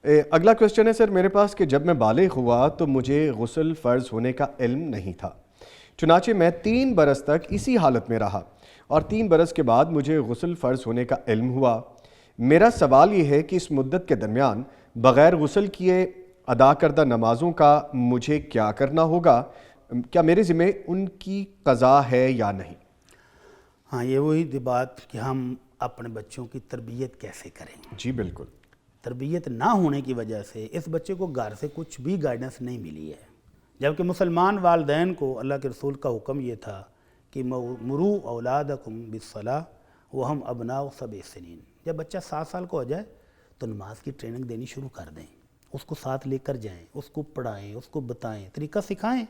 اگلا کویسچن ہے سر میرے پاس کہ جب میں بالغ ہوا تو مجھے غسل فرض ہونے کا علم نہیں تھا، چنانچہ میں 3 برس تک اسی حالت میں رہا اور 3 برس کے بعد مجھے غسل فرض ہونے کا علم ہوا۔ میرا سوال یہ ہے کہ اس مدت کے درمیان بغیر غسل کیے ادا کردہ نمازوں کا مجھے کیا کرنا ہوگا؟ کیا میرے ذمہ ان کی قضا ہے یا نہیں؟ ہاں، یہ وہی بات کہ ہم اپنے بچوں کی تربیت کیسے کریں۔ جی بالکل۔ تربیت نہ ہونے کی وجہ سے اس بچے کو گھر سے کچھ بھی گائیڈنس نہیں ملی ہے، جبکہ مسلمان والدین کو اللہ کے رسول کا حکم یہ تھا کہ مرو اولادکم بالصلاۃ وہم ابناء 7 سنین۔ جب بچہ 7 سال کا ہو جائے تو نماز کی ٹریننگ دینی شروع کر دیں، اس کو ساتھ لے کر جائیں، اس کو پڑھائیں، اس کو بتائیں، طریقہ سکھائیں۔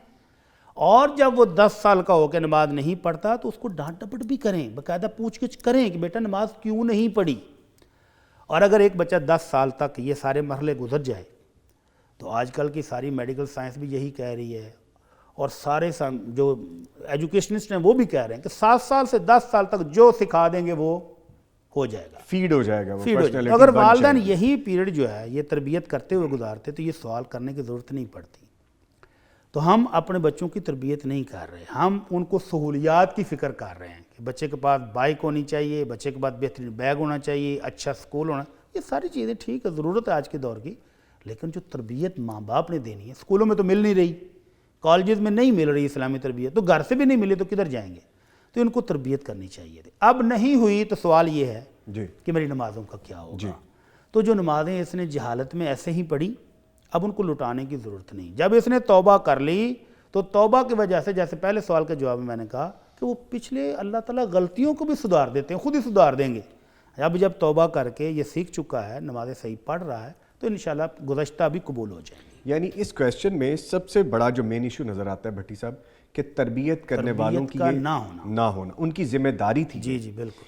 اور جب وہ 10 سال کا ہو کے نماز نہیں پڑھتا تو اس کو ڈانٹ ڈپٹ بھی کریں، باقاعدہ پوچھ گچھ کریں کہ بیٹا نماز کیوں نہیں پڑھی۔ اور اگر ایک بچہ 10 سال تک یہ سارے مرحلے گزر جائے تو آج کل کی ساری میڈیکل سائنس بھی یہی کہہ رہی ہے، اور سارے جو ایجوکیشنسٹ ہیں وہ بھی کہہ رہے ہیں کہ 7 سال سے 10 سال تک جو سکھا دیں گے وہ ہو جائے گا، فیڈ ہو جائے گا، وہ فیڈ ہو جائے گا۔ personality اگر بن والدین جائے گی۔ یہی پیریڈ جو ہے یہ تربیت کرتے ہوئے گزارتے تو یہ سوال کرنے کی ضرورت نہیں پڑتی۔ تو ہم اپنے بچوں کی تربیت نہیں کر رہے، ہم ان کو سہولیات کی فکر کر رہے ہیں کہ بچے کے پاس بائک ہونی چاہیے، بچے کے پاس بہترین بیگ ہونا چاہیے، اچھا سکول ہونا، یہ ساری چیزیں ٹھیک ہے، ضرورت ہے آج کے دور کی، لیکن جو تربیت ماں باپ نے دینی ہے اسکولوں میں تو مل نہیں رہی، کالجز میں نہیں مل رہی اسلامی تربیت، تو گھر سے بھی نہیں ملی تو کدھر جائیں گے؟ تو ان کو تربیت کرنی چاہیے تھی۔ اب نہیں ہوئی تو سوال یہ ہے کہ میری نمازوں کا کیا ہوگا؟ تو جو نمازیں اس نے جہالت میں ایسے ہی پڑھی، اب ان کو لٹانے کی ضرورت نہیں۔ جب اس نے توبہ کر لی تو توبہ کی وجہ سے، جیسے پہلے سوال کے جواب میں میں نے کہا کہ وہ پچھلے اللہ تعالیٰ غلطیوں کو بھی سدھار دیتے ہیں، خود ہی سدھار دیں گے۔ اب جب توبہ کر کے یہ سیکھ چکا ہے، نمازیں صحیح پڑھ رہا ہے، تو انشاءاللہ گزشتہ بھی قبول ہو جائیں گی۔ یعنی اس کویسچن میں سب سے بڑا جو مین ایشو نظر آتا ہے بھٹی صاحب کہ تربیت کرنے والوں کی کا یہ نہ نہ ہونا ان کی ذمہ داری تھی۔ جی بالکل۔